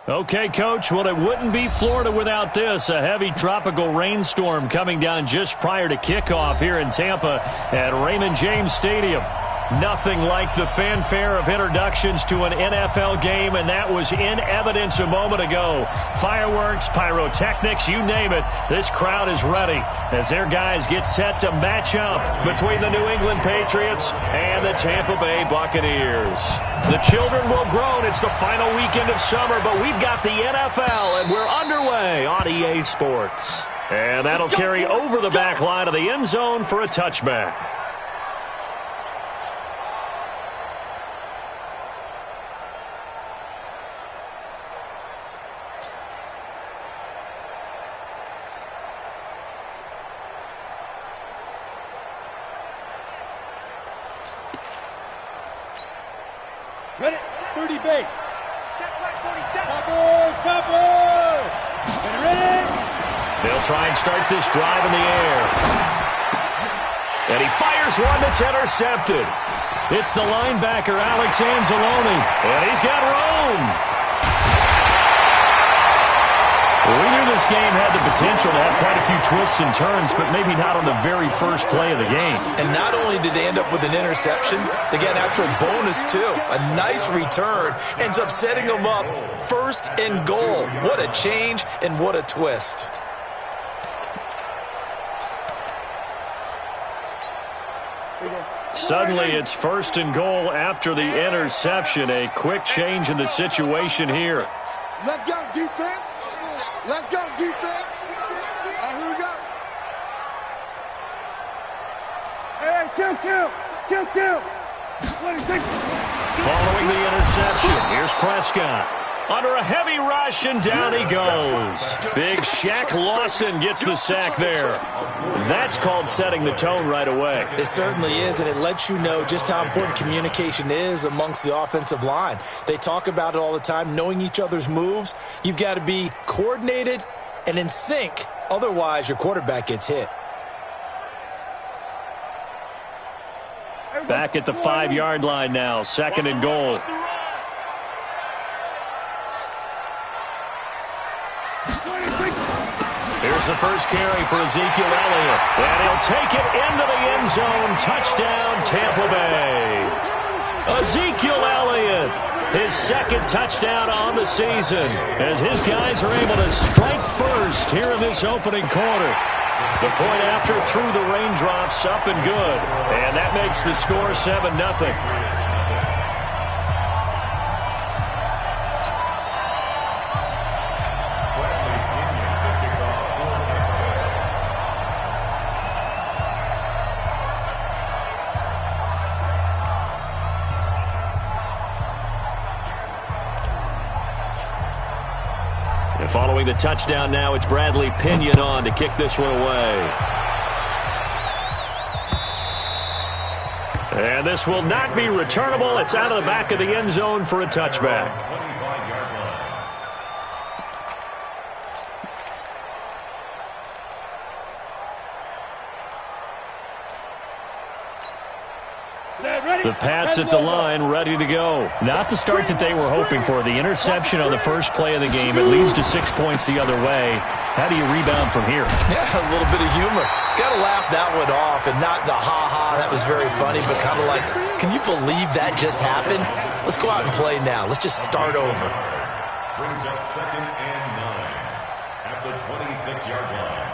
Okay, Coach, well, it wouldn't be Florida without this. A heavy tropical rainstorm coming down just prior to kickoff here in Tampa at Raymond James Stadium. Nothing like the fanfare of introductions to an NFL game, and that was in evidence a moment ago. Fireworks, pyrotechnics, you name it, this crowd is ready as their guys get set to match up between the New England Patriots and the Tampa Bay Buccaneers. The children will groan. It's the final weekend of summer, but we've got the NFL, and we're underway on EA Sports. And that'll carry over the back line of the end zone for a touchback. Ready, 30 base. Check right, 47. Topper. And ready. They'll try and start this drive in the air. And he fires one that's intercepted. It's the linebacker, Alex Anzalone. And he's got room. We knew this game had the potential to have quite a few twists and turns, but maybe not on the very first play of the game. And not only did they end up with an interception, they got an actual bonus, too. A nice return ends up setting them up first and goal. What a change and what a twist. Suddenly, it's first and goal after the interception. A quick change in the situation here. Let's go, defense. Let's go, defense. Here we go. Hey, kill. Following the interception, here's Prescott. Under a heavy rush, and down he goes. Big Shaq Lawson gets the sack there. That's called setting the tone right away. It certainly is, and it lets you know just how important communication is amongst the offensive line. They talk about it all the time, knowing each other's moves. You've got to be coordinated and in sync. Otherwise, your quarterback gets hit. Back at the 5-yard line now, second and goal. Here's the first carry for Ezekiel Elliott. And he'll take it into the end zone. Touchdown, Tampa Bay. Ezekiel Elliott, his second touchdown on the season, as his guys are able to strike first here in this opening quarter. The point after through the raindrops, up and good. And that makes the score 7-0. Following the touchdown now, it's Bradley Pinion on to kick this one away. And this will not be returnable. It's out of the back of the end zone for a touchback. The Pats at the line, ready to go. Not the start that they were hoping for. The interception on the first play of the game. It leads to 6 points the other way. How do you rebound from here? Yeah, a little bit of humor. Got to laugh that one off, and not the ha-ha, that was very funny, but kind of like, can you believe that just happened? Let's go out and play now. Let's just start over. Brings up second and 9 at the 26-yard line.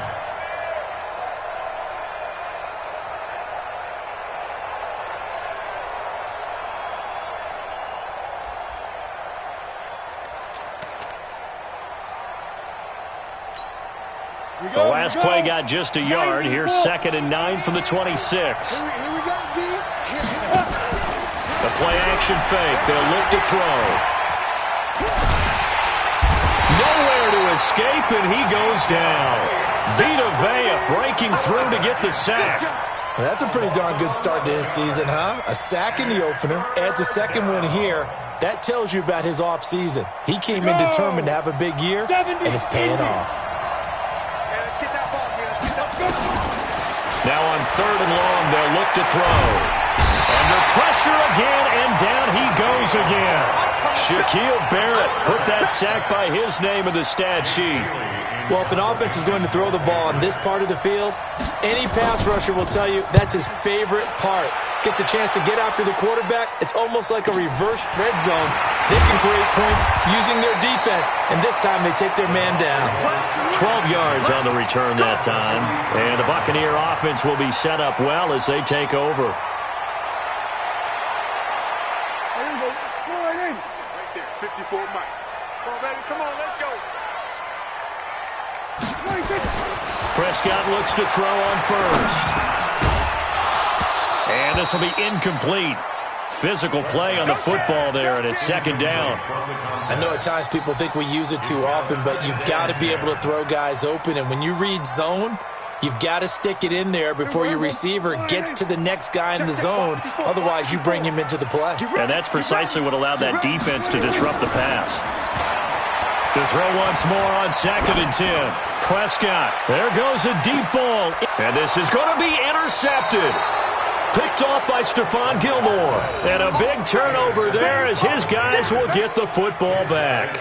The last play got just a yard. Here's second and 9 from the 26. Here we go, D. The play action fake. They'll look to throw. Nowhere to escape, and he goes down. Vita Vea breaking through to get the sack. Well, that's a pretty darn good start to his season, huh? A sack in the opener, adds a second one here. That tells you about his offseason. He came in determined to have a big year, and it's paying off. Now on third and long, they'll look to throw. Under pressure again, and down he goes again. Shaquille Barrett put that sack by his name in the stat sheet. Well, if an offense is going to throw the ball on this part of the field, any pass rusher will tell you that's his favorite part. Gets a chance to get after the quarterback. It's almost like a reverse red zone. They can create points using their defense, and this time they take their man down. 12 yards on the return that time, and the Buccaneer offense will be set up well as they take over. Right there, 54 Mike. Come on, baby, come on, let's go. Prescott looks to throw on first. And this will be incomplete. Physical play on the football there, and it's second down. I know at times people think we use it too often, but you've got to be able to throw guys open. And when you read zone, you've got to stick it in there before your receiver gets to the next guy in the zone. Otherwise, you bring him into the play. And that's precisely what allowed that defense to disrupt the pass. To throw once more on 2nd and 10. Prescott, there goes a deep ball. And this is going to be intercepted. Picked off by Stephon Gilmore. And a big turnover there as his guys will get the football back.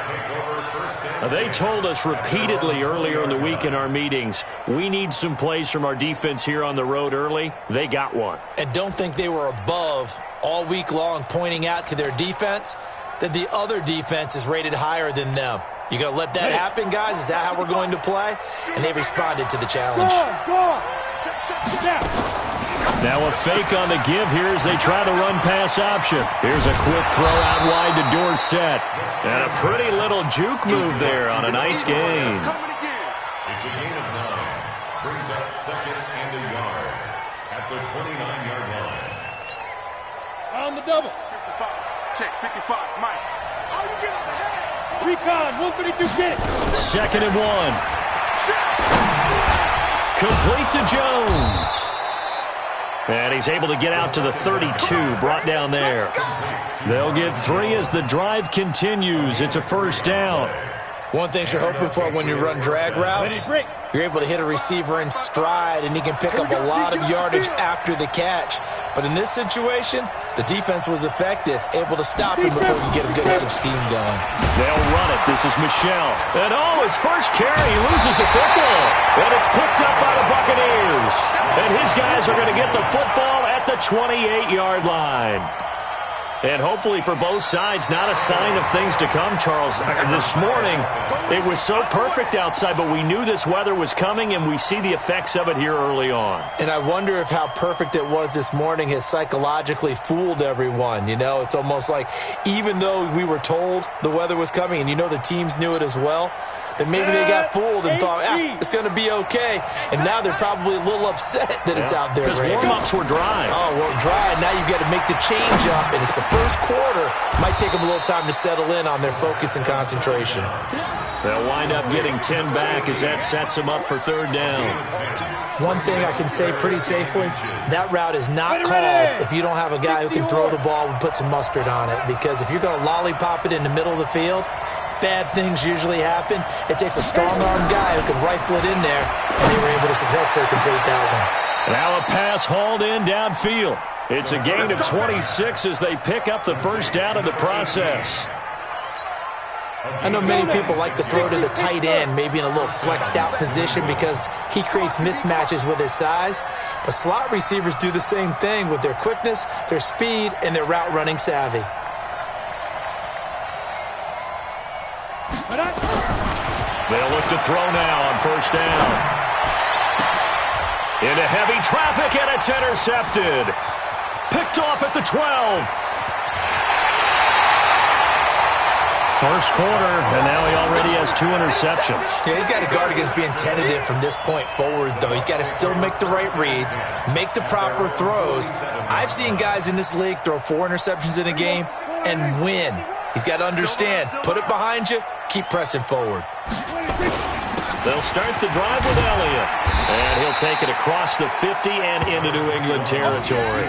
They told us repeatedly earlier in the week in our meetings, we need some plays from our defense here on the road early. They got one. And don't think they were above all week long pointing out to their defense that the other defense is rated higher than them. You going to let that happen, guys? Is that how we're going to play? And they responded to the challenge. Now a fake on the give here as they try to run pass option. Here's a quick throw out wide to Dorsett. And a pretty little juke move there on a nice gain. It's a gain of 9. Brings up 2nd and a yard at the 29-yard line. On the double. 55. Check, 55, Mike. Oh, you get on the head. Recon, 132, get it. 2nd and 1. Complete to Jones. And he's able to get out to the 32, brought down there. They'll get 3 as the drive continues. It's a first down. One thing you're hoping for when you run drag routes, you're able to hit a receiver in stride, and he can pick up a lot of yardage after the catch. But in this situation, the defense was effective, able to stop him before you get a good head of steam going. They'll run it. This is Michel. And his first carry, he loses the football. And it's picked up by the Buccaneers. And his guys are going to get the football at the 28-yard line. And hopefully for both sides, not a sign of things to come, Charles. This morning, it was so perfect outside, but we knew this weather was coming, and we see the effects of it here early on. And I wonder if how perfect it was this morning has psychologically fooled everyone. You know, it's almost like even though we were told the weather was coming, and you know the teams knew it as well, that maybe they got fooled and thought, it's going to be okay. And now they're probably a little upset that it's out there. Because warm-ups were dry. Oh, well, dry. Now you've got to make the change up. And it's the first quarter. Might take them a little time to settle in on their focus and concentration. They'll wind up getting 10 back as that sets them up for 3rd down. One thing I can say pretty safely, that route is not called if you don't have a guy who can throw the ball and put some mustard on it. Because if you're going to lollipop it in the middle of the field, bad things usually happen. It takes a strong-armed guy who can rifle it in there, and they were able to successfully complete that one. Now a pass hauled in downfield. It's a gain of 26 as they pick up the first down in the process. I know many people like to throw to the tight end, maybe in a little flexed out position because he creates mismatches with his size. But slot receivers do the same thing with their quickness, their speed, and their route running savvy. They'll look to throw now on first down. Into heavy traffic, and it's intercepted. Picked off at the 12. First quarter, and now he already has 2 interceptions. Yeah, he's got to guard against being tentative from this point forward, though. He's got to still make the right reads, make the proper throws. I've seen guys in this league throw 4 interceptions in a game and win. He's got to understand, put it behind you, keep pressing forward. They'll start the drive with Elliott, and he'll take it across the 50 and into New England territory.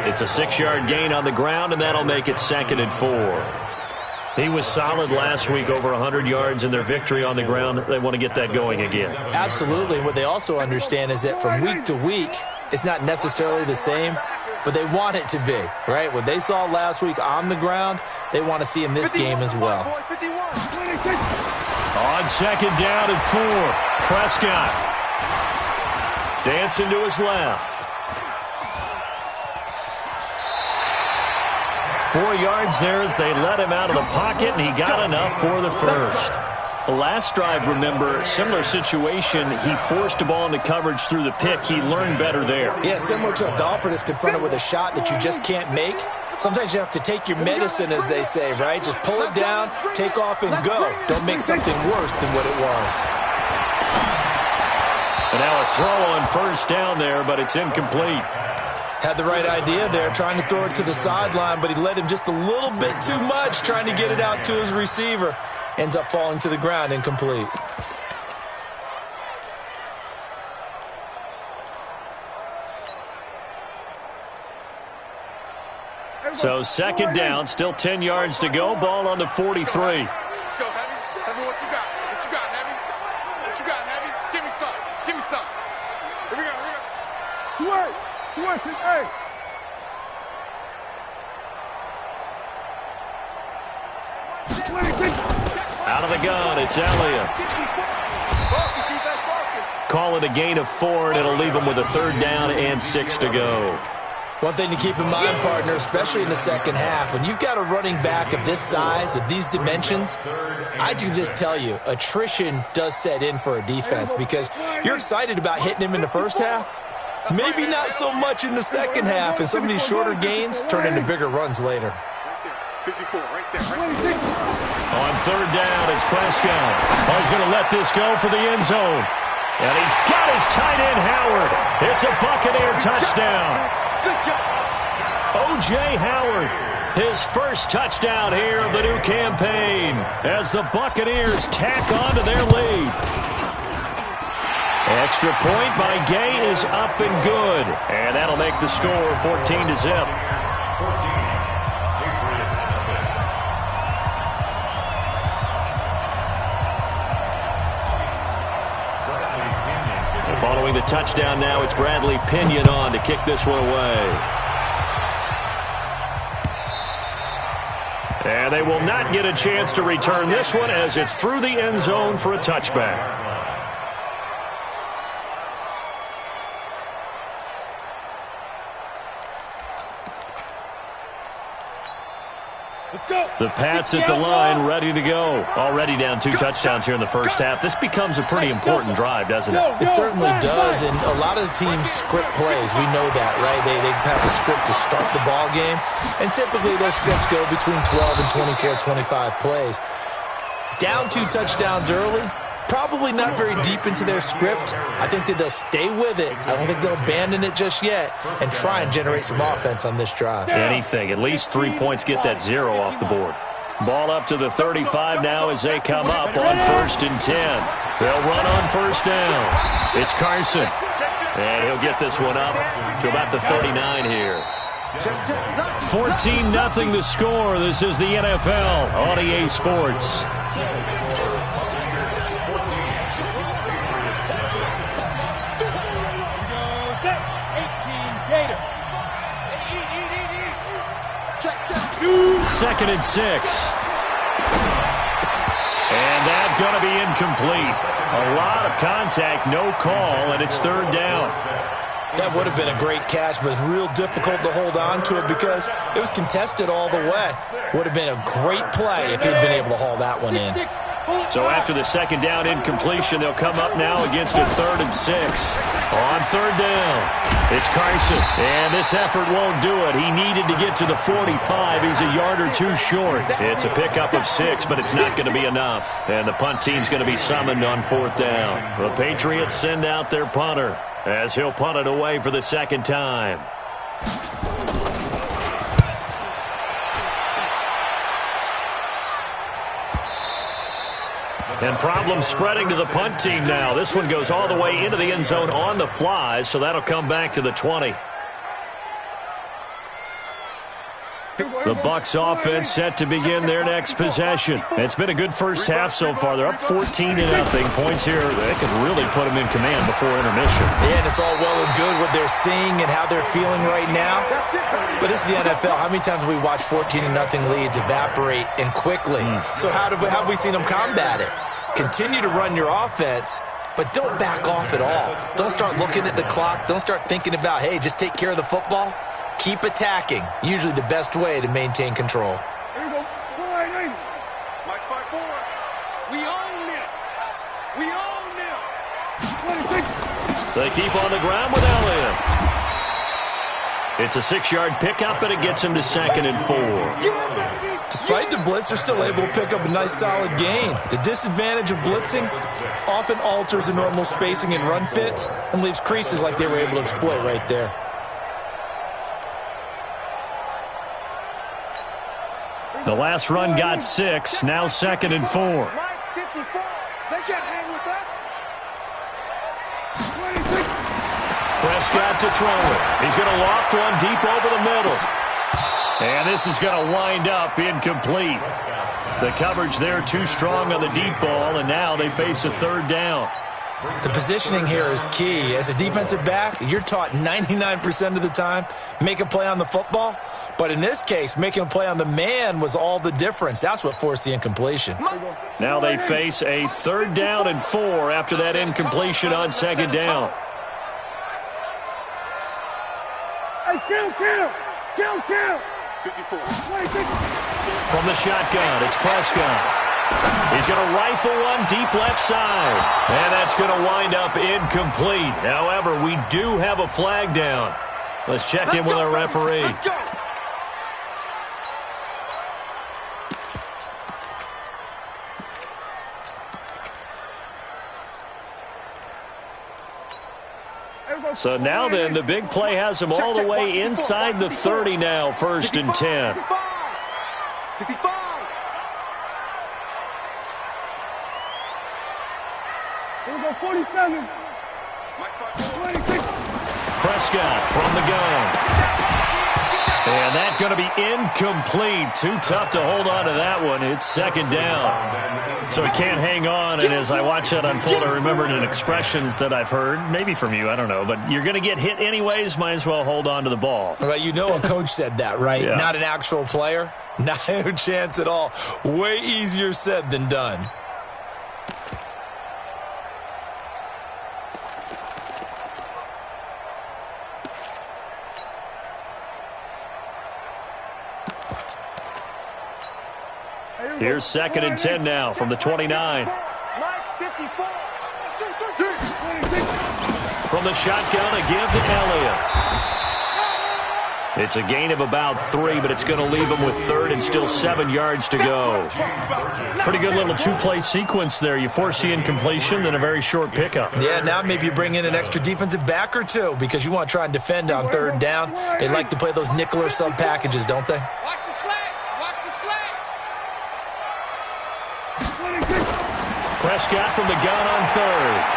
It's a 6-yard gain on the ground, and that'll make it 2nd and 4. He was solid last week, over 100 yards in their victory on the ground. They want to get that going again. Absolutely. What they also understand is that from week to week, it's not necessarily the same, but they want it to be, right? What they saw last week on the ground, they want to see in this game as well. On second down and 4, Prescott dancing to his left. 4 yards there as they let him out of the pocket, and he got enough for the first. The last drive, remember, similar situation. He forced the ball into coverage through the pick. He learned better there. Yeah, similar to a golfer that's confronted with a shot that you just can't make. Sometimes you have to take your medicine, as they say, right? Just pull it down, take off, and go. Don't make something worse than what it was. And now a throw on first down there, but it's incomplete. Had the right idea there, trying to throw it to the sideline, but he led him just a little bit too much, trying to get it out to his receiver. Ends up falling to the ground, incomplete. So second down, still 10 yards to go. Ball on the 43. Let's go, Heavy. Heavy, what you got? What you got, Heavy? What you got, Heavy? Give me some. Give me some. Here we go, here we go. Switch, hey. Out of the gun, it's Elliott. Call it a gain of 4, and it'll leave him with a third down and 6 to go. One thing to keep in mind, partner, especially in the second half, when you've got a running back of this size, of these dimensions, I can just tell you, attrition does set in for a defense because you're excited about hitting him in the first half. Maybe not so much in the second half, and some of these shorter gains turn into bigger runs later. 54, right there. On third down, it's Prescott. Oh, he's going to let this go for the end zone. And he's got his tight end, Howard. It's a Buccaneer touchdown. Good job. O.J. Howard, his first touchdown here of the new campaign as the Buccaneers tack on to their lead. Extra point by Gay is up and good. And that'll make the score 14-0. Following the touchdown now, it's Bradley Pinion on to kick this one away. And they will not get a chance to return this one as it's through the end zone for a touchback. The Pats at the line, ready to go. Already down 2 touchdowns here in the first half. This becomes a pretty important drive, doesn't it? It certainly does, and a lot of the teams script plays. We know that, right? They have a script to start the ball game, and typically those scripts go between 12 and 24, 25 plays. Down 2 touchdowns early, probably not very deep into their script. I think that they'll stay with it. I don't think they'll abandon it just yet and try and generate some offense on this drive. Anything. At least 3 points, get that 0 off the board. Ball up to the 35 now as they come up on 1st and 10. They'll run on first down. It's Carson. And he'll get this one up to about the 39 here. 14-0 the score. This is the NFL on EA Sports. Second and 6. And that's going to be incomplete. A lot of contact, no call, and it's third down. That would have been a great catch, but it's real difficult to hold on to it because it was contested all the way. Would have been a great play if he'd been able to haul that one in. So after the second down incompletion, they'll come up now against a 3rd and 6. On third down, it's Carson. And this effort won't do it. He needed to get to the 45. He's a yard or 2 short. It's a pickup of 6, but it's not going to be enough. And the punt team's going to be summoned on 4th down. The Patriots send out their punter as he'll punt it away for the second time. And problems spreading to the punt team now. This one goes all the way into the end zone on the fly, so that'll come back to the 20. The Bucs offense set to begin their next possession. It's been a good first half so far. They're up 14-0. Points here, they could really put them in command before intermission. Yeah, and it's all well and good what they're seeing and how they're feeling right now. But this is the NFL. How many times have we watched 14-0 leads evaporate and quickly? So how have we seen them combat it? Continue to run your offense, but don't back off at all. Don't start looking at the clock. Don't start thinking about, hey, just take care of the football. Keep attacking. Usually the best way to maintain control. Here we go. 4-9. Mike 5-4. We own it. We own it. 26. They keep on the ground with Elliott. It's a 6-yard pickup, and it gets him to 2nd and 4. Despite the blitz, they're still able to pick up a nice, solid gain. The disadvantage of blitzing often alters the normal spacing and run fits and leaves creases like they were able to exploit right there. The last run got 6, now 2nd and 4. Mike 54. They can't hang with us. 26. Prescott to throw it. He's going to loft one deep over the middle. And this is going to wind up incomplete. The coverage there too strong on the deep ball, and now they face a 3rd down. The positioning here is key. As a defensive back, you're taught 99% of the time, make a play on the football. But in this case, making a play on the man was all the difference. That's what forced the incompletion. Now they face a 3rd down and 4 after that incompletion on 2nd down. Hey, kill. 54. 26. From the shotgun, it's Prescott. He's going to rifle one deep left side. And that's going to wind up incomplete. However, we do have a flag down. Let's check in with our referee. Let's go. So now then, the big play has him all the way inside the 30 now, 1st and 10. 65. Here we go. 47. Mike 5-4. 26. Prescott from the gun. And that's going to be incomplete. Too tough to hold on to that one. It's 2nd down. So he can't hang on. And as I watch that unfold, I remembered an expression that I've heard, maybe from you, I don't know. But you're going to get hit anyways, might as well hold on to the ball. Right, you know a coach said that, right? Yeah. Not an actual player. Not a chance at all. Way easier said than done. Here's 2nd and 10 now from the 29. Mike 54. From the shotgun, a give to Elliott. It's a gain of about 3, but it's going to leave him with 3rd and still 7 yards to go. Pretty good little 2-play sequence there. You force the incompletion, then a very short pickup. Yeah, now maybe you bring in an extra defensive back or two because you want to try and defend on 3rd down. They like to play those nickel or sub packages, don't they? Watch the slack. Watch the slack. Prescott from the gun on 3rd.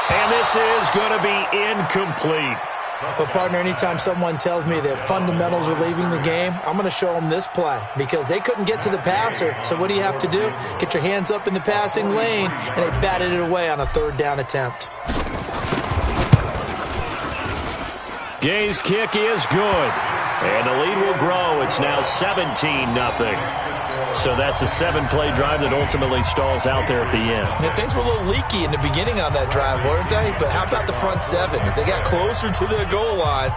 And this is going to be incomplete. But, partner, anytime someone tells me that fundamentals are leaving the game, I'm going to show them this play because they couldn't get to the passer. So what do you have to do? Get your hands up in the passing lane, and they batted it away on a 3rd down attempt. Gay's kick is good. And the lead will grow. It's now 17-0. So that's a 7-play drive that ultimately stalls out there at the end. Yeah, things were a little leaky in the beginning on that drive, weren't they? But how about the front 7? As they got closer to the goal line,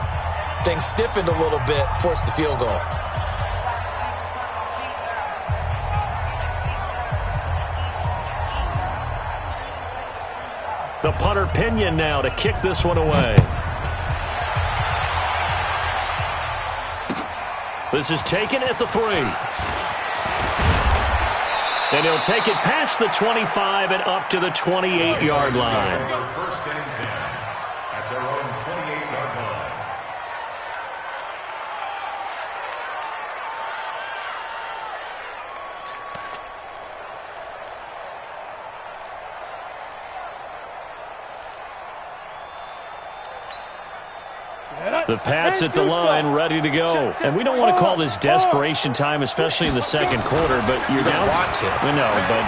things stiffened a little bit, forced the field goal. The punter Pinion now to kick this one away. This is taken at the 3. And he'll take it past the 25 and up to the 28-yard line. 1st and 10 at their own 28-yard line. Set up. The Pats at the line, ready to go. And we don't want to call this desperation time, especially in the second quarter, but you're down. Want to. No, but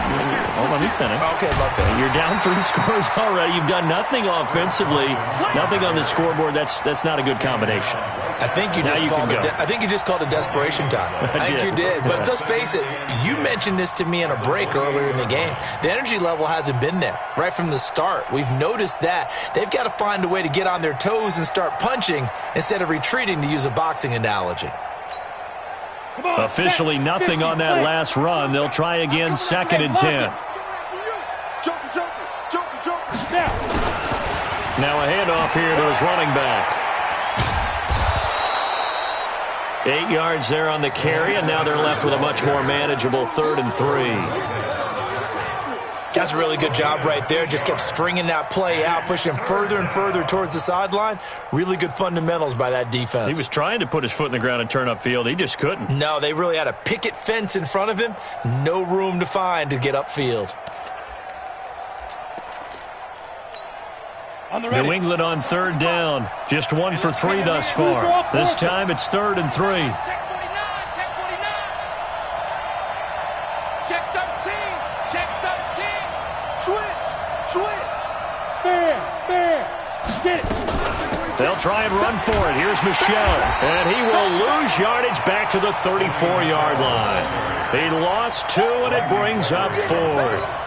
let me finish. Okay, my bad. You're down 3 scores already. You've done nothing offensively, nothing on the scoreboard. That's not a good combination. I think you just called it desperation time. I think you did. But let's face it, you mentioned this to me in a break earlier in the game. The energy level hasn't been there right from the start. We've noticed that. They've got to find a way to get on their toes and start punching instead of retreating, to use a boxing analogy. Officially nothing on that last run. They'll try again, 2nd and 10. Now a handoff here to his running back. 8 yards there on the carry, and now they're left with a much more manageable 3rd and 3. That's a really good job right there. Just kept stringing that play out, pushing further and further towards the sideline. Really good fundamentals by that defense. He was trying to put his foot in the ground and turn upfield. He just couldn't. No, they really had a picket fence in front of him. No room to find to get upfield. New England on 3rd down. Just 1 for 3 thus far. This time it's 3rd and 3. Check 49, check 49. Check 13, check 13. Switch. Fair. Get it. They'll try and run for it. Here's Michelle. And he will lose yardage back to the 34-yard line. He lost 2, and it brings up 4th.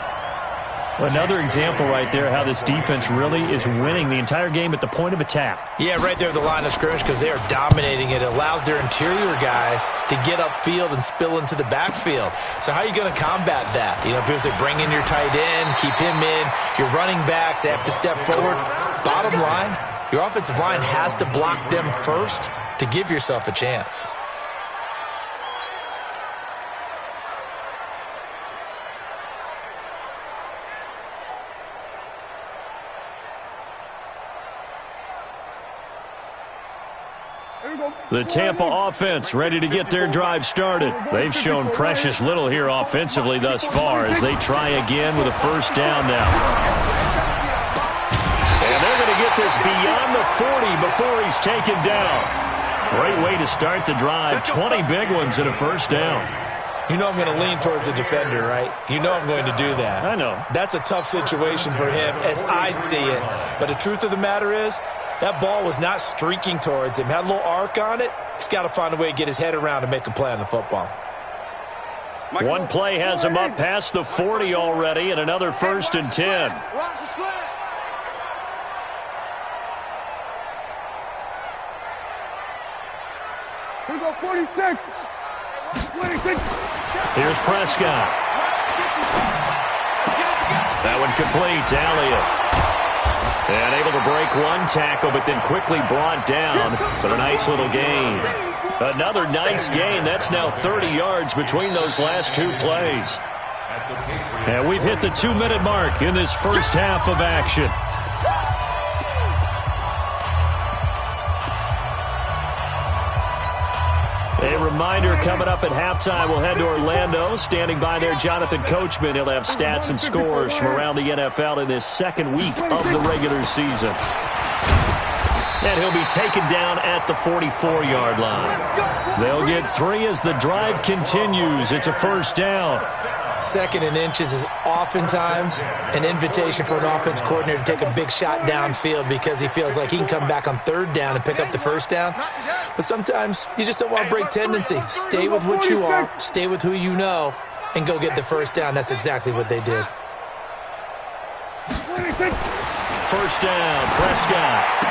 Another example right there how this defense really is winning the entire game at the point of attack. Yeah, right there at the line of scrimmage, because they are dominating it. It allows their interior guys to get upfield and spill into the backfield. So how are you going to combat that? You know, because they bring in your tight end, keep him in, your running backs, they have to step forward. Bottom line, your offensive line has to block them first to give yourself a chance. The Tampa offense ready to get their drive started. They've shown precious little here offensively thus far as they try again with a 1st down now. And they're going to get this beyond the 40 before he's taken down. Great way to start the drive. 20 big ones and a 1st down. You know I'm going to lean towards the defender, right? You know I'm going to do that. I know. That's a tough situation for him as I see it. But the truth of the matter is, that ball was not streaking towards him. Had a little arc on it. He's got to find a way to get his head around and make a play on the football. One play has him up past the 40 already, and another 1st and 10. Here we go, 46. 26. Here's Prescott. That one complete to Elliott. And able to break one tackle, but then quickly brought down. But a nice little gain. Another nice gain. That's now 30 yards between those last 2 plays. And we've hit the 2-minute mark in this first half of action. A reminder, coming up at halftime, we'll head to Orlando. Standing by there, Jonathan Coachman. He'll have stats and scores from around the NFL in this 2nd week of the regular season. And he'll be taken down at the 44-yard line. They'll get 3 as the drive continues. It's a 1st down. 2nd and inches is oftentimes an invitation for an offense coordinator to take a big shot downfield because he feels like he can come back on 3rd down and pick up the 1st down. But sometimes you just don't want to break tendency. Stay with what you are, stay with who you know, and go get the 1st down. That's exactly what they did. 1st down, Prescott.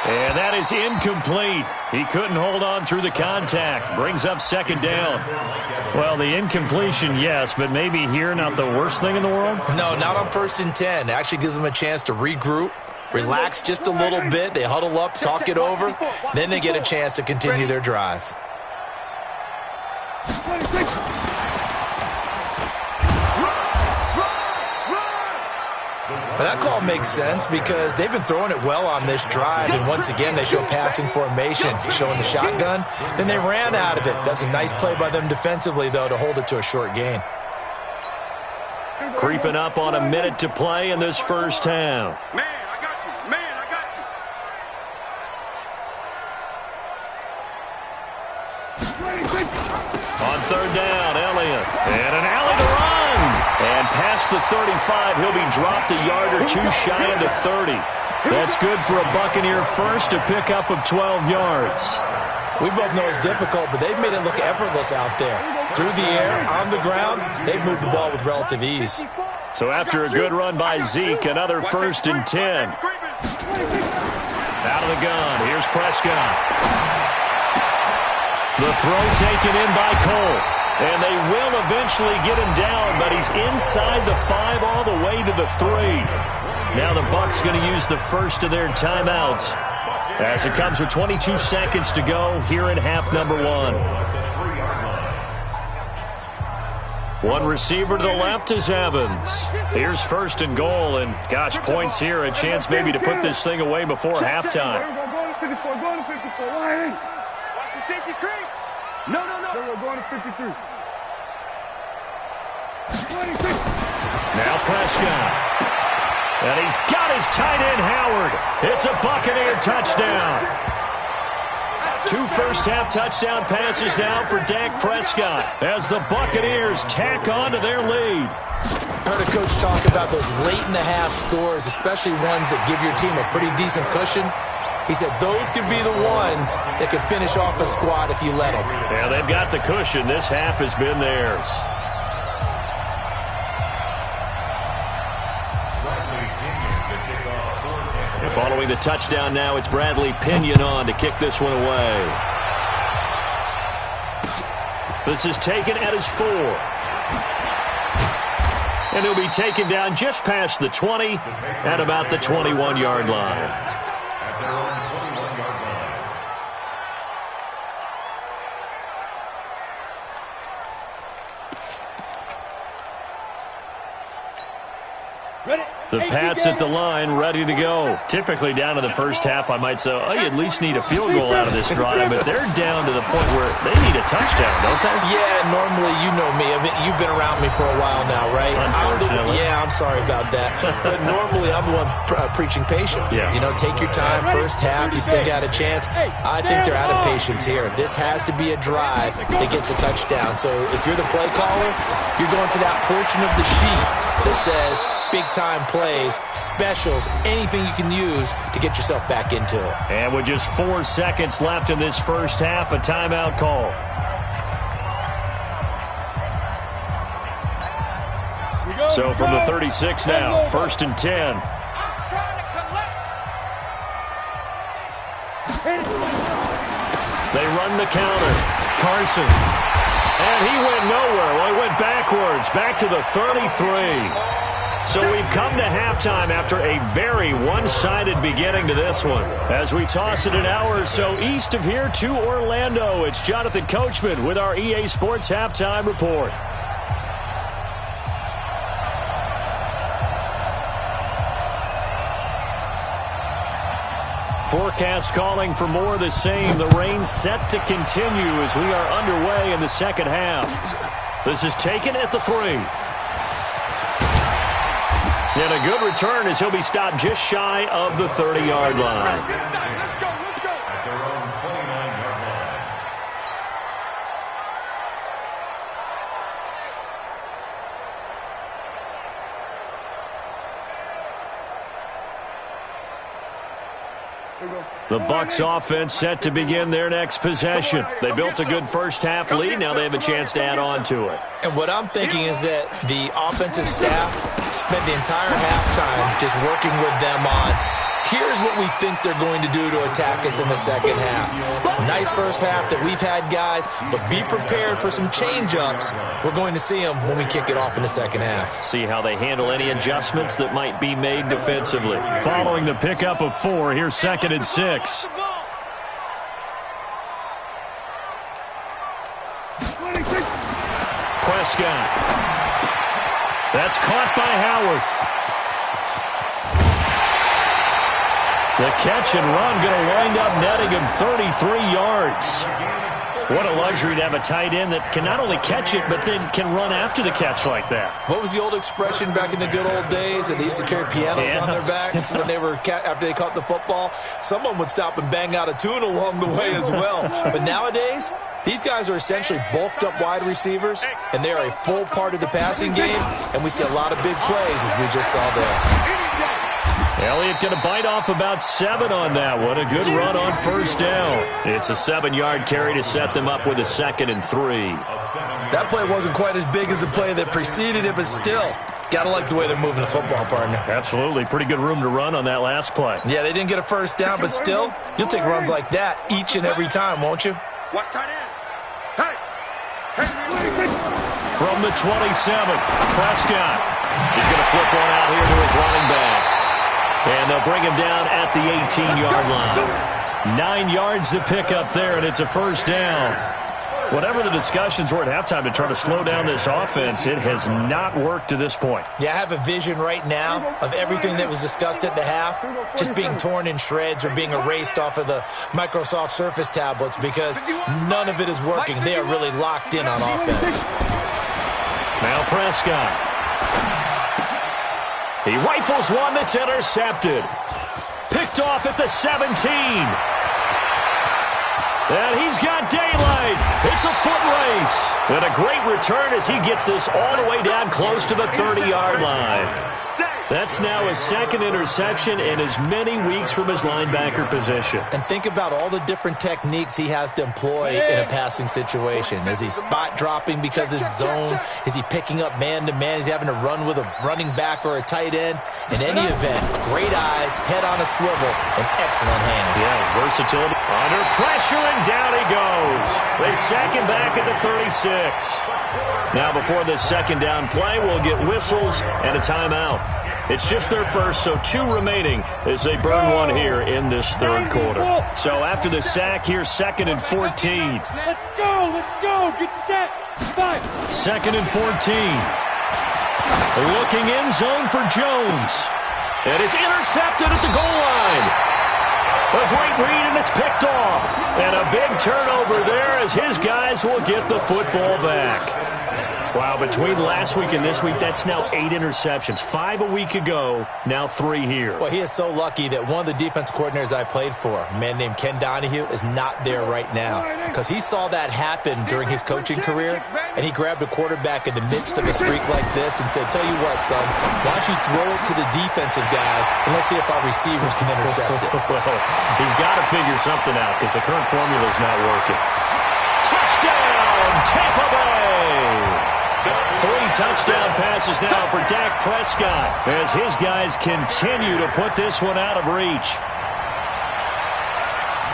And that is incomplete. He couldn't hold on through the contact. Brings up 2nd down. Well, the incompletion, yes, but maybe here not the worst thing in the world? No, not on 1st and 10. It actually gives them a chance to regroup, relax just a little bit. They huddle up, talk it over. Then they get a chance to continue their drive. But that call makes sense because they've been throwing it well on this drive, and once again they show passing formation, showing the shotgun. Then they ran out of it. That's a nice play by them defensively, though, to hold it to a short gain. Creeping up on a minute to play in this first half. Man, I got you. Man, I got you. On third down, Elliott. And an alley to run. And past the 35, he'll be dropped a yard or two shy of the 30. That's good for a Buccaneer first, a pickup of 12 yards. We both know it's difficult, but they've made it look effortless out there. Through the air, on the ground, they've moved the ball with relative ease. So after a good run by Zeke, another 1st and 10. Out of the gun, here's Prescott. The throw taken in by Cole. And they will eventually get him down, but he's inside the 5 all the way to the 3. Now the Bucs going to use the first of their timeouts as it comes with 22 seconds to go here in half number 1. One receiver to the left is Evans. Here's 1st and goal, and gosh, points here, a chance maybe to put this thing away before halftime. Watch the safety creep. No. We're going to 53. Now Prescott. And he's got his tight end, Howard. It's a Buccaneer touchdown. 2 first-half touchdown passes now for Dak Prescott as the Buccaneers tack on to their lead. I heard a coach talk about those late-in-the-half scores, especially ones that give your team a pretty decent cushion. He said those could be the ones that could finish off a squad if you let them. Yeah, they've got the cushion. This half has been theirs. And following the touchdown now, it's Bradley Pinion on to kick this one away. This is taken at his 4. And he'll be taken down just past the 20 at about the 21-yard line. The Pats at the line, ready to go. Typically down to the first half, I might say, oh, you at least need a field goal out of this drive, but they're down to the point where they need a touchdown, don't they? Yeah, normally, you know me. I mean, you've been around me for a while now, right? Unfortunately. I'm sorry about that. But normally, I'm the one preaching patience. Yeah. You know, take your time. First half, you still got a chance. I think they're out of patience here. This has to be a drive that gets a touchdown. So if you're the play caller, you're going to that portion of the sheet that says big-time plays, specials, anything you can use to get yourself back into it. And with just 4 seconds left in this first half, a timeout call. So from the 36 now, 1st and 10. They run the counter. Carson. And he went nowhere. Well, he went backwards, back to the 33. So we've come to halftime after a very one-sided beginning to this one. As we toss it an hour or so east of here to Orlando, it's Jonathan Coachman with our EA Sports Halftime Report. Forecast calling for more of the same. The rain set to continue as we are underway in the second half. This is taken at the 3. And a good return as he'll be stopped just shy of the 30-yard line. At their own 29-yard line. The Bucs offense set to begin their next possession. They built a good first-half lead. Now they have a chance to add on to it. And what I'm thinking is that the offensive staff spent the entire halftime just working with them on, here's what we think they're going to do to attack us in the second half. Nice first half that we've had, guys, but be prepared for some change-ups. We're going to see them when we kick it off in the second half. See how they handle any adjustments that might be made defensively. Following the pickup of 4, here's 2nd and 6. Prescott. That's caught by Howard. The catch and run going to wind up netting him 33 yards. What a luxury to have a tight end that can not only catch it, but then can run after the catch like that. What was the old expression back in the good old days that they used to carry pianos on their backs when they were after they caught the football? Someone would stop and bang out a tune along the way as well. But nowadays, these guys are essentially bulked up wide receivers, and they are a full part of the passing game, and we see a lot of big plays as we just saw there. Elliott going to bite off about 7 on that one. A good run on first down. It's a 7-yard carry to set them up with a 2nd and 3. That play wasn't quite as big as the play that preceded it, but still, got to like the way they're moving the football, partner. Absolutely. Pretty good room to run on that last play. Yeah, they didn't get a first down, but still, you'll take runs like that each and every time, won't you? Watch tight end. From the 27, Prescott. He's going to flip one out here to his running back. And they'll bring him down at the 18-yard line. 9 yards to pick up there, and it's a first down. Whatever the discussions were at halftime to try to slow down this offense, it has not worked to this point. Yeah, I have a vision right now of everything that was discussed at the half just being torn in shreds or being erased off of the Microsoft Surface tablets because none of it is working. They are really locked in on offense. Now Prescott. He rifles one that's intercepted. Picked off at the 17. And he's got daylight. It's a foot race. And a great return as he gets this all the way down close to the 30-yard line. That's now his 2nd interception in as many weeks from his linebacker position. And think about all the different techniques he has to employ in a passing situation. Is he spot dropping because it's zone? Is he picking up man-to-man? Is he having to run with a running back or a tight end? In any event, great eyes, head on a swivel, and excellent hands. Yeah, versatility. Under pressure, and down he goes. They sack him back at the 36. Now, before this 2nd down play, we'll get whistles and a timeout. It's just their first, so 2 remaining as they burn one here in this 3rd quarter. So after the sack, here's 2nd and 14. Let's go, get set. 5. 2nd and 14. Looking in zone for Jones. And it's intercepted at the goal line. A great read, and it's picked off. And a big turnover there as his guys will get the football back. Wow, between last week and this week, that's now 8 interceptions. 5 a week ago, now 3 here. Well, he is so lucky that one of the defense coordinators I played for, a man named Ken Donahue, is not there right now. Because he saw that happen during his coaching career, and he grabbed a quarterback in the midst of a streak like this and said, tell you what, son, why don't you throw it to the defensive guys, and let's see if our receivers can intercept it. Well, he's got to figure something out because the current formula is not working. Touchdown, Tampa Bay! 3 touchdown passes now for Dak Prescott as his guys continue to put this one out of reach.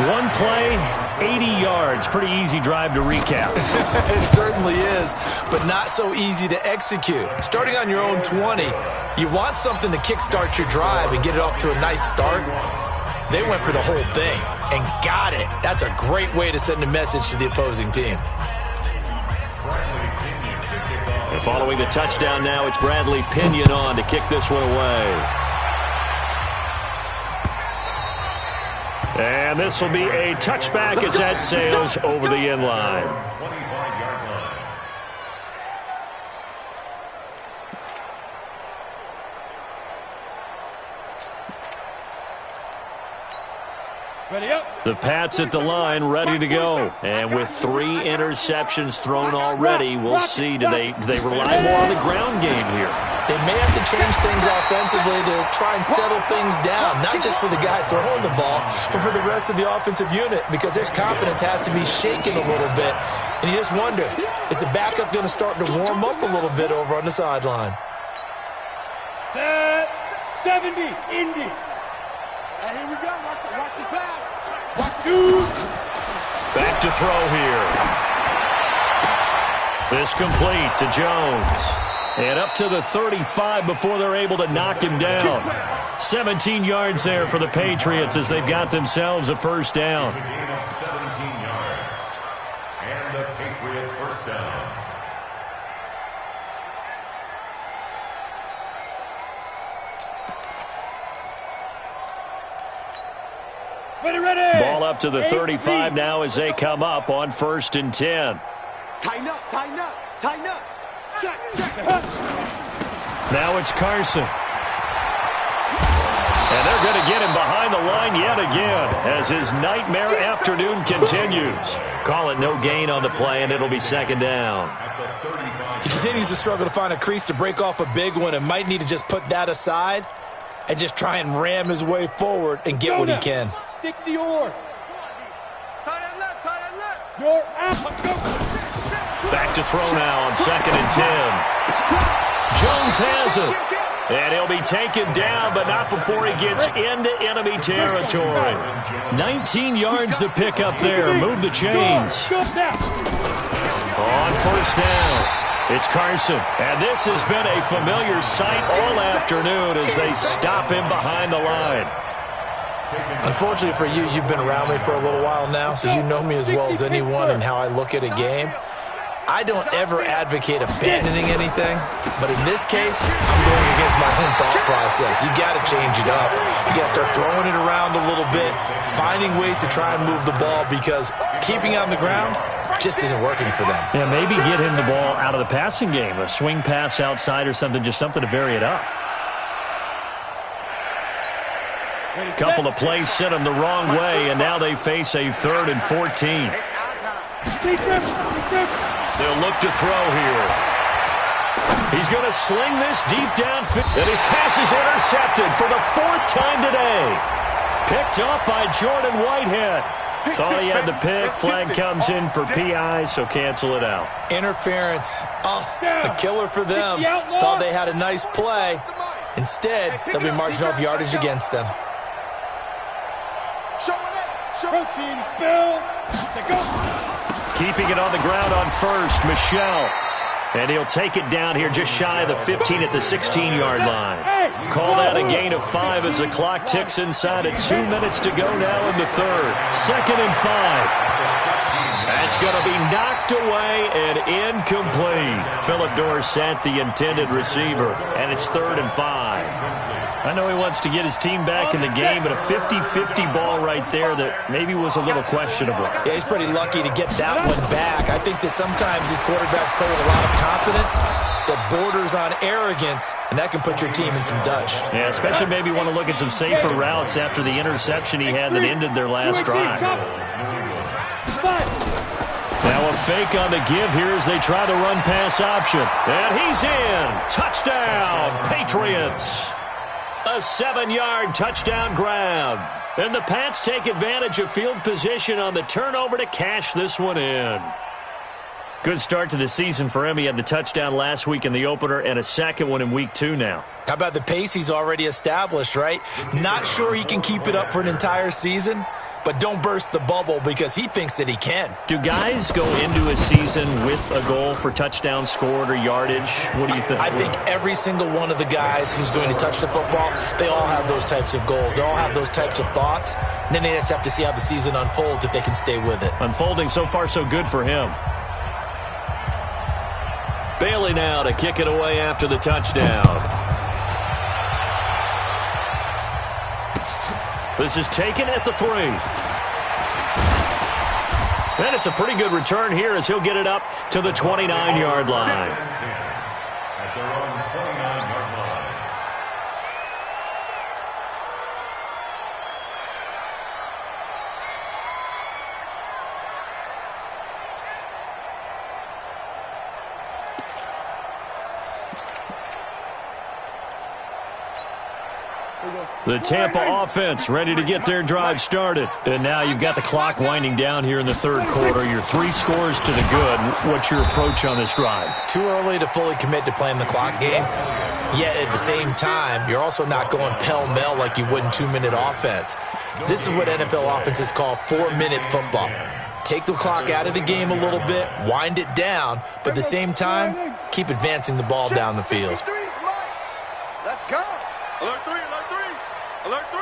1 play, 80 yards. Pretty easy drive to recap. It certainly is, but not so easy to execute. Starting on your own 20, you want something to kickstart your drive and get it off to a nice start. They went for the whole thing and got it. That's a great way to send a message to the opposing team. And following the touchdown now, it's Bradley Pinion on to kick this one away. And this will be a touchback as that sails over the end line. 25-yard line. Ready up. The Pats at the line, ready to go. And with 3 interceptions thrown already, we'll see, do they rely more on the ground game here? They may have to change things offensively to try and settle things down, not just for the guy throwing the ball, but for the rest of the offensive unit, because their confidence has to be shaken a little bit. And you just wonder, is the backup going to start to warm up a little bit over on the sideline? Set. 70. Indy. Hey, here we go. Watch the pass. Watch 2. Back to throw here. This complete to Jones. And up to the 35 before they're able to knock him down. 17 yards there for the Patriots as they've got themselves a first down. It's a gain of 17 yards. And the Patriot first down. Ball up to the 35 now as they come up on 1st and 10. Tighten up, tighten up, tighten up. Check, check. Now it's Carson. And they're going to get him behind the line yet again as his nightmare afternoon continues. Call it no gain on the play, and it'll be 2nd down. He continues to struggle to find a crease to break off a big one and might need to just put that aside and just try and ram his way forward and get what he can. 60 yours. Tight end left, tight end left. You're out. Back to throw now on 2nd and 10. Jones has it. And he'll be taken down, but not before he gets into enemy territory. 19 yards to pick up there. Move the chains. On 1st down, it's Carson. And this has been a familiar sight all afternoon as they stop him behind the line. Unfortunately for you, you've been around me for a little while now, so you know me as well as anyone and how I look at a game. I don't ever advocate abandoning anything, but in this case, I'm going against my own thought process. You got to change it up. You got to start throwing it around a little bit, finding ways to try and move the ball because keeping it on the ground just isn't working for them. Yeah, maybe get him the ball out of the passing game, a swing pass outside or something, just something to vary it up. Couple of plays sent them the wrong way, and now they face a 3rd and 14. They'll look to throw here. He's going to sling this deep downfield. And his pass is intercepted for the 4th time today. Picked off by Jordan Whitehead. Thought he had the pick. Flag comes in for PI, so cancel it out. Interference. Oh, the killer for them. Thought they had a nice play. Instead, they'll be marching off yardage against them. Protein spill. Keeping it on the ground on 1st, Michelle. And he'll take it down here just shy of the 15 at the 16-yard line. Call that a gain of 5 as the clock ticks inside of 2 minutes to go now in the 3rd. 2nd and 5. That's going to be knocked away and incomplete. Philip Dorsett, the intended receiver, and it's 3rd and 5. I know he wants to get his team back in the game, but a 50-50 ball right there that maybe was a little questionable. Yeah, he's pretty lucky to get that one back. I think that sometimes these quarterbacks play with a lot of confidence that borders on arrogance, and that can put your team in some Dutch. Yeah, especially maybe want to look at some safer routes after the interception he had that ended their last drive. Now a fake on the give here as they try the run-pass option. And he's in. Touchdown, Patriots. A 7-yard touchdown grab. And the Pats take advantage of field position on the turnover to cash this one in. Good start to the season for him. He had the touchdown last week in the opener and a second one in week 2 now. How about the pace he's already established, right? Not sure he can keep it up for an entire season, but don't burst the bubble because he thinks that he can. Do guys go into a season with a goal for touchdown scored or yardage? What do you think? I think every single one of the guys who's going to touch the football, they all have those types of goals. They all have those types of thoughts. And then they just have to see how the season unfolds if they can stay with it. Unfolding so far so good for him. Bailey now to kick it away after the touchdown. This is taken at the 3. And it's a pretty good return here as he'll get it up to the 29-yard line. At their own 29-yard line. The Tampa offense ready to get their drive started. And now you've got the clock winding down here in the 3rd quarter. You're 3 scores to the good. What's your approach on this drive? Too early to fully commit to playing the clock game. Yet at the same time, you're also not going pell-mell like you would in 2-minute offense. This is what NFL offenses call 4-minute football. Take the clock out of the game a little bit, wind it down, but at the same time, keep advancing the ball down the field. Let's go. Alert 3, alert 3. Alert 3.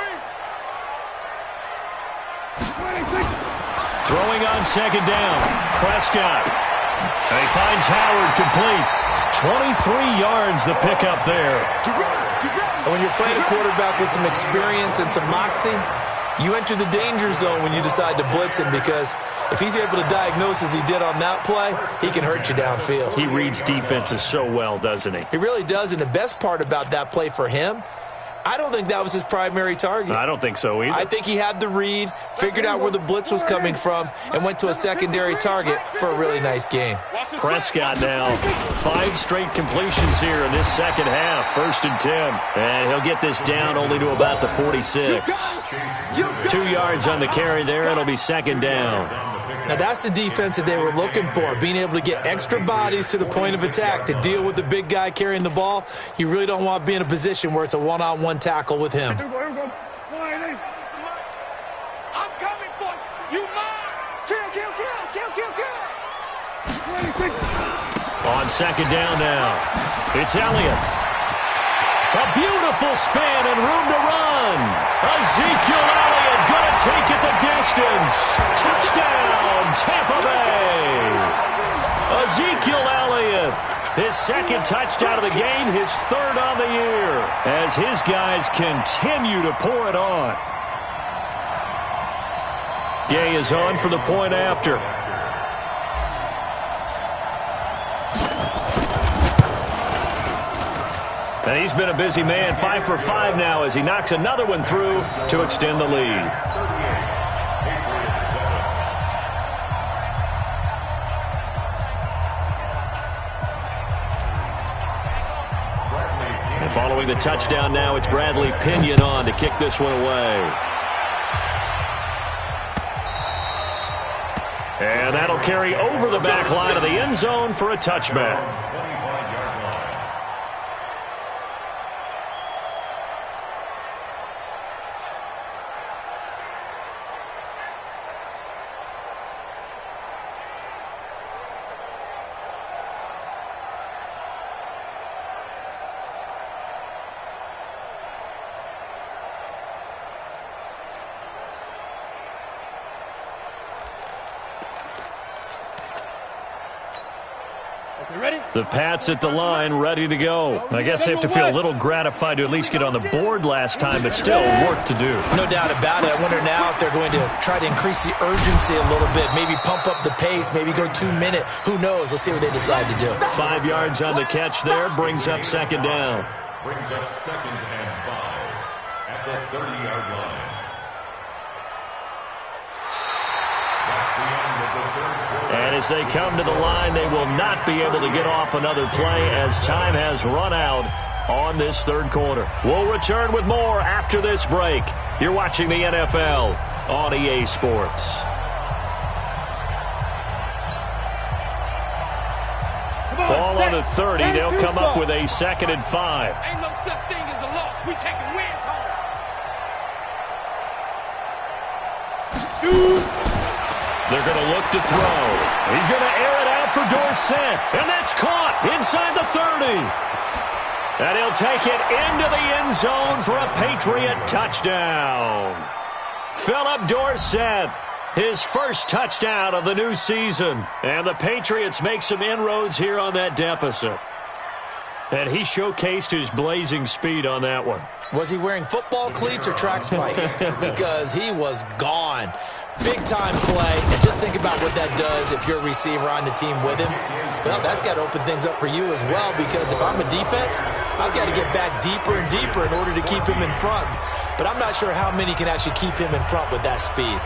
Throwing on 2nd down. Prescott. And he finds Howard complete. 23 yards the pickup there. And when you're playing a quarterback with some experience and some moxie, You enter the danger zone when you decide to blitz him, because if he's able to diagnose as he did on that play, he can hurt you downfield. He reads defenses so well, doesn't he? He really does, and the best part about that play for him, I don't think that was his primary target. I don't think so either. I think he had the read, figured out where the blitz was coming from, and went to a secondary target for a really nice gain. Prescott now, 5 straight completions here in this second half. 1st and 10. And he'll get this down only to about the 46. 2 yards on the carry there. It'll be 2nd down. Now, that's the defense that they were looking for, being able to get extra bodies to the point of attack to deal with the big guy carrying the ball. You really don't want to be in a position where it's a one-on-one tackle with him. I'm coming for you. Kill. On 2nd down now, it's Elliott. A beautiful spin and room to run. Ezekiel Elliott going to take it the distance. Touchdown, Tampa Bay. Ezekiel Elliott, his 2nd touchdown of the game, his 3rd on the year, as his guys continue to pour it on. Gay is on for the point after. And he's been a busy man, 5 for 5 now as he knocks another one through to extend the lead. And following the touchdown now, it's Bradley Pinion on to kick this one away. And that'll carry over the back line of the end zone for a touchback. The Pats at the line, ready to go. I guess they have to feel a little gratified to at least get on the board last time, but still work to do. No doubt about it. I wonder now if they're going to try to increase the urgency a little bit, maybe pump up the pace, maybe go 2-minute. Who knows? Let's see what they decide to do. 5 yards on the catch there, brings up 2nd down. Brings up 2nd and 5 at the 30-yard line. And as they come to the line, they will not be able to get off another play as time has run out on this 3rd quarter. We'll return with more after this break. You're watching the NFL on EA Sports. Ball on the 30. They'll come up with a 2nd and 5. Ain't no such thing as a loss. We taking wins home. Shoot. They're going to look to throw. He's going to air it out for Dorsett. And that's caught inside the 30. And he'll take it into the end zone for a Patriot touchdown. Philip Dorsett, his 1st touchdown of the new season. And the Patriots make some inroads here on that deficit. And he showcased his blazing speed on that one. Was he wearing football cleats or track spikes? Because he was gone. Big-time play. And just think about what that does if you're a receiver on the team with him. Well, that's got to open things up for you as well, because if I'm a defense, I've got to get back deeper and deeper in order to keep him in front. But I'm not sure how many can actually keep him in front with that speed.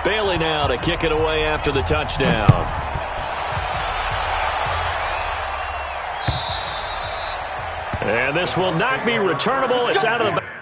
Bailey now to kick it away after the touchdown. And this will not be returnable. It's out of the back.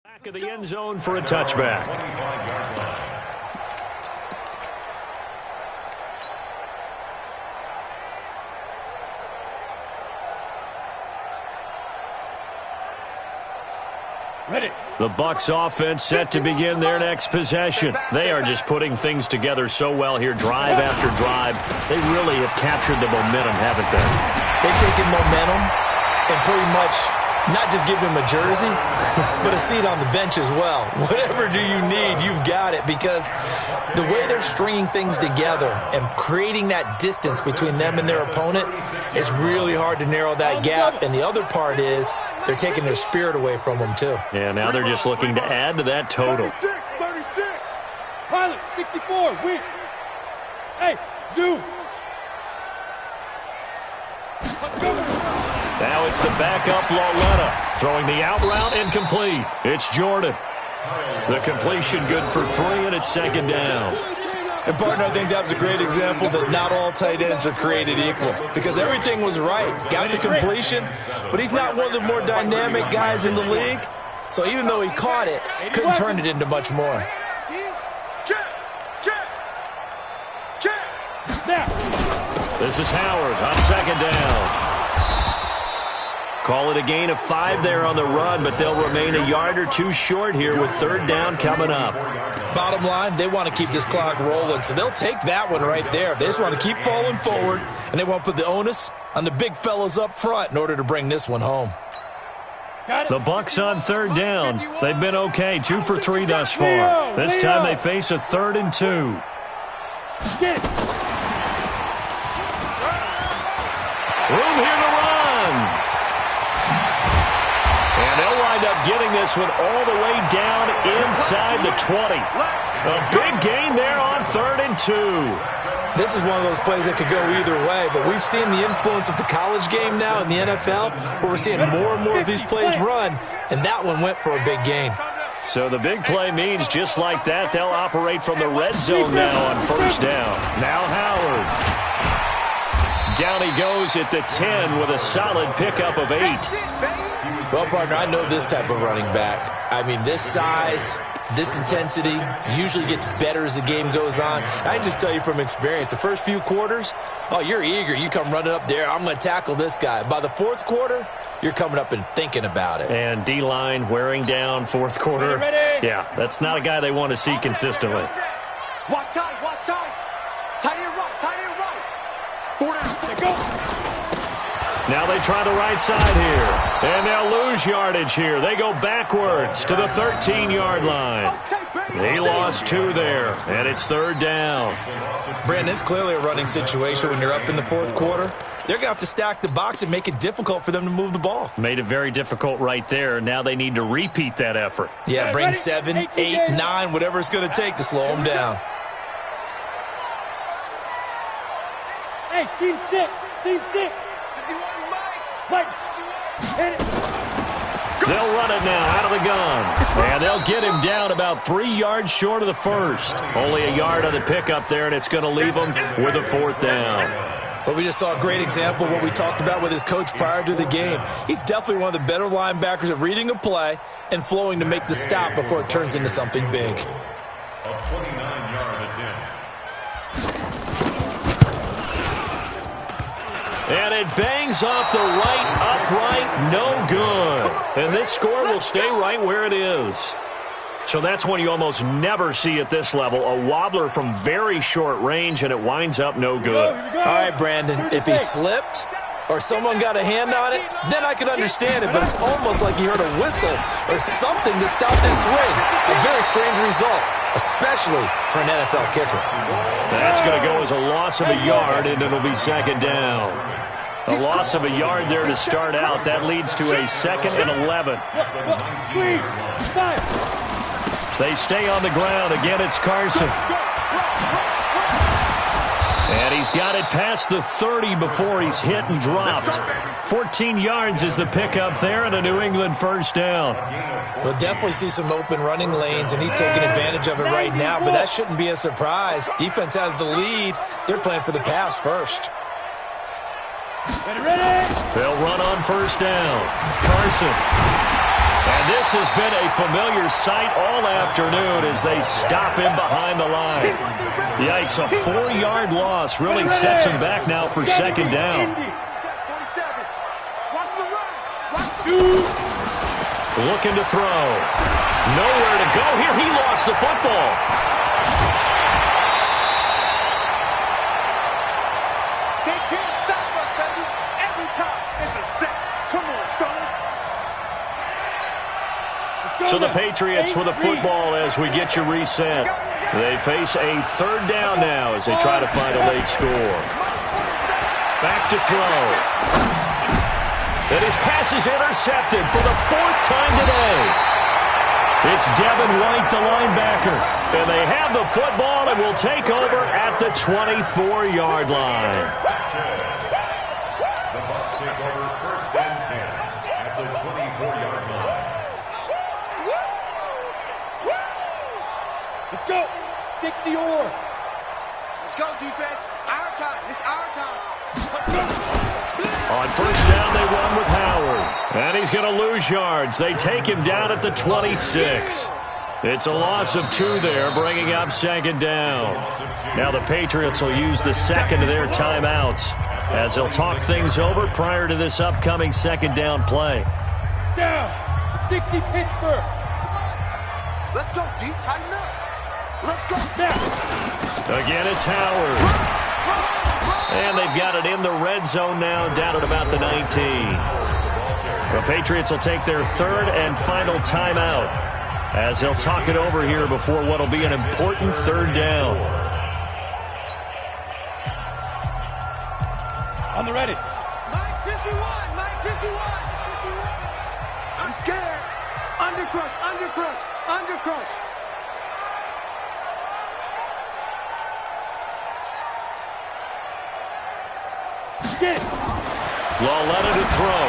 Back of the end zone for a touchback. The Bucs offense set to begin their next possession. They are just putting things together so well here, drive after drive. They really have captured the momentum, haven't they? They've taken momentum and pretty much not just give him a jersey, but a seat on the bench as well. Whatever do you need, you've got it, because the way they're stringing things together and creating that distance between them and their opponent, it's really hard to narrow that gap. And the other part is they're taking their spirit away from them, too. Yeah, now they're just looking to add to that total. 36. Pilot, 64, weak. Hey, zoom. Now it's the backup Lauletta, throwing the out route incomplete. It's Jordan. The completion good for 3, and it's second down. And, partner, I think that was a great example that not all tight ends are created equal, because everything was right. Got the completion, but he's not one of the more dynamic guys in the league. So even though he caught it, couldn't turn it into much more. This is Howard on second down. Call it a gain of 5 there on the run, but they'll remain a yard or 2 short here with third down coming up. Bottom line, they want to keep this clock rolling, so they'll take that one right there. They just want to keep falling forward, and they want to put the onus on the big fellas up front in order to bring this one home. The Bucs on third down. They've been okay, 2 for 3 thus far. This time they face a 3rd and 2. Get it. Room here to run. And they'll wind up getting this one all the way down inside the 20. A big gain there on 3rd and 2. This is one of those plays that could go either way, but we've seen the influence of the college game now in the NFL, where we're seeing more and more of these plays run, and that one went for a big gain. So the big play means just like that, they'll operate from the red zone now on first down. Now Howard. Down he goes at the 10 with a solid pickup of 8. Well, partner, I know this type of running back. I mean, this size, this intensity usually gets better as the game goes on. I can just tell you from experience, the first few quarters, oh, you're eager. You come running up there, I'm going to tackle this guy. By the fourth quarter, you're coming up and thinking about it. And D-line wearing down fourth quarter. Yeah, that's not a guy they want to see consistently. Watch tight, watch tight. Tight end right, tight end right. 4 down, go. Now they try the right side here. And they'll lose yardage here. They go backwards to the 13-yard line. They lost 2 there, and it's third down. Brandon, it's clearly a running situation when you're up in the fourth quarter. They're going to have to stack the box and make it difficult for them to move the ball. Made it very difficult right there. Now they need to repeat that effort. Yeah, bring 7, 8, 9, whatever it's going to take to slow them down. Hey, seam 6, seam 6. Mike, hit it. They'll run it now out of the gun. And they'll get him down about 3 yards short of the first. Only a yard on the pickup there, and it's going to leave them with a 4th down. Well, we just saw a great example of what we talked about with his coach prior to the game. He's definitely one of the better linebackers at reading a play and flowing to make the stop before it turns into something big. A 29-yard attempt. And it bangs off the right upright, no good. And this score will stay right where it is. So that's one you almost never see at this level. A wobbler from very short range, and it winds up no good. All right, Brandon, if he slipped or someone got a hand on it, then I could understand it. But it's almost like he heard a whistle or something to stop this swing. A very strange result, especially for an NFL kicker. That's going to go as a loss of a yard, and it'll be second down. A loss of a yard there to start out. That leads to a 2nd and 11. They stay on the ground. Again, it's Carson. And he's got it past the 30 before he's hit and dropped. 14 yards is the pickup there, and a New England first down. We'll definitely see some open running lanes, and he's taking advantage of it right now, but that shouldn't be a surprise. Defense has the lead. They're playing for the pass first. They'll run on first down. Carson. And this has been a familiar sight all afternoon as they stop him behind the line. Yikes, a 4-yard loss really sets him back now for second down. Looking to throw. Nowhere to go here. He lost the football. They can't stop us, baby. Every time it's a set. Come on, fellas. So the Patriots with a football as we get you reset. They face a third down now as they try to find a late score. Back to throw. And his pass is intercepted for the fourth time today. It's Devin White, the linebacker. And they have the football and will take over at the 24-yard line. The Bucs take over first and 10 at the 24-yard line. Let's go. 60 or. Let's go, defense. Our time. It's our time. On first down, they run with Howard. And he's going to lose yards. They take him down at the 26. It's a loss of 2 there, bringing up second down. Now the Patriots will use the second of their timeouts as they'll talk things over prior to this upcoming second down play. Down. 60 Pittsburgh. Let's go, D. Tighten up. Let's go. Now. Again, it's Howard. And they've got it in the red zone now, down at about the 19. The Patriots will take their third and final timeout as they'll talk it over here before what will be an important third down. On the ready. Mike 51. Mike 51. I'm scared. Undercrush. Undercrush. Undercrush. Get it. Lalletta to throw.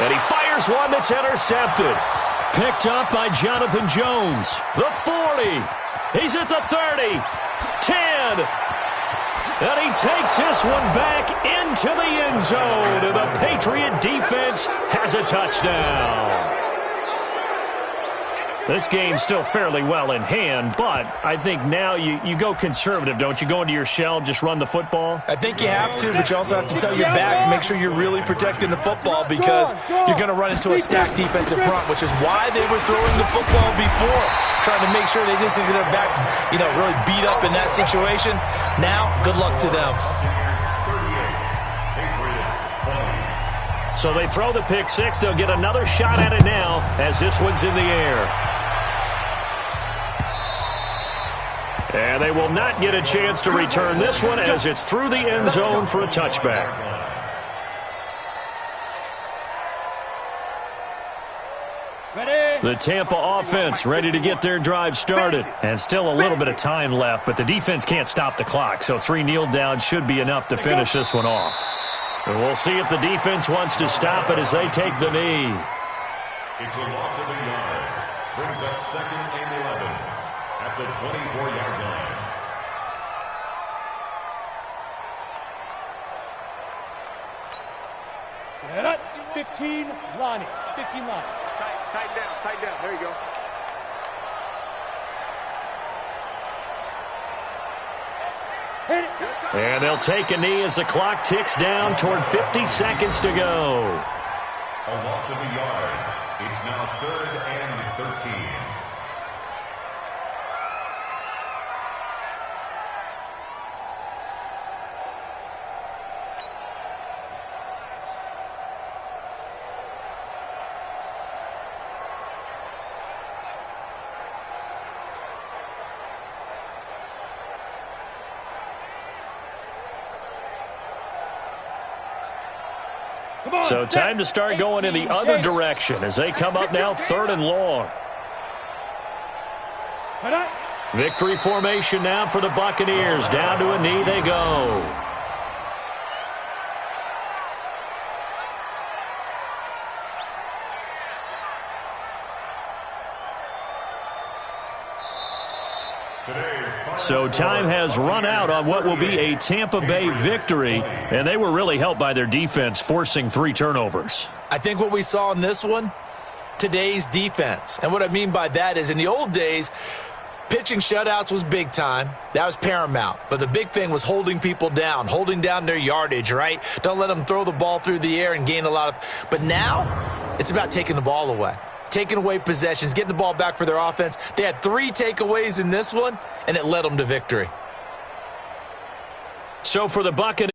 And he fires one that's intercepted. Picked up by Jonathan Jones. The 40. He's at the 30. 10. And he takes this one back into the end zone. And the Patriot defense has a touchdown. This game's still fairly well in hand, but I think now you go conservative, don't you? Go into your shell, just run the football? I think you have to, but you also have to tell your backs, make sure you're really protecting the football because you're going to run into a stacked defensive front, which is why they were throwing the football before, trying to make sure they just get their backs, really beat up in that situation. Now, good luck to them. So they throw the pick six. They'll get another shot at it now as this one's in the air. And they will not get a chance to return this one as it's through the end zone for a touchback. Ready. The Tampa offense ready to get their drive started. And still a little bit of time left, but the defense can't stop the clock. So 3 kneel downs should be enough to finish this one off. And we'll see if the defense wants to stop it as they take the knee. It's a loss of a yard. Brings up second and 11 at the 24-yard line. Set up. 15 Lonnie. 15 Lonnie. Tighten down. Tighten down. There you go. Hit it. And they'll take a knee as the clock ticks down toward 50 seconds to go. A loss of a yard. It's now third and 13. So time to start going in the other direction as they come up now third and long. Victory formation now for the Buccaneers. Down to a knee they go. So time has run out on what will be a Tampa Bay victory, and they were really helped by their defense forcing 3 turnovers. I think what we saw in this one, today's defense. And what I mean by that is in the old days, pitching shutouts was big time. That was paramount. But the big thing was holding people down, holding down their yardage, right? Don't let them throw the ball through the air and gain a lot of. But now, it's about taking the ball away. taking away possessions, getting the ball back for their offense. They had 3 takeaways in this one, and it led them to victory. So for the Buccaneers,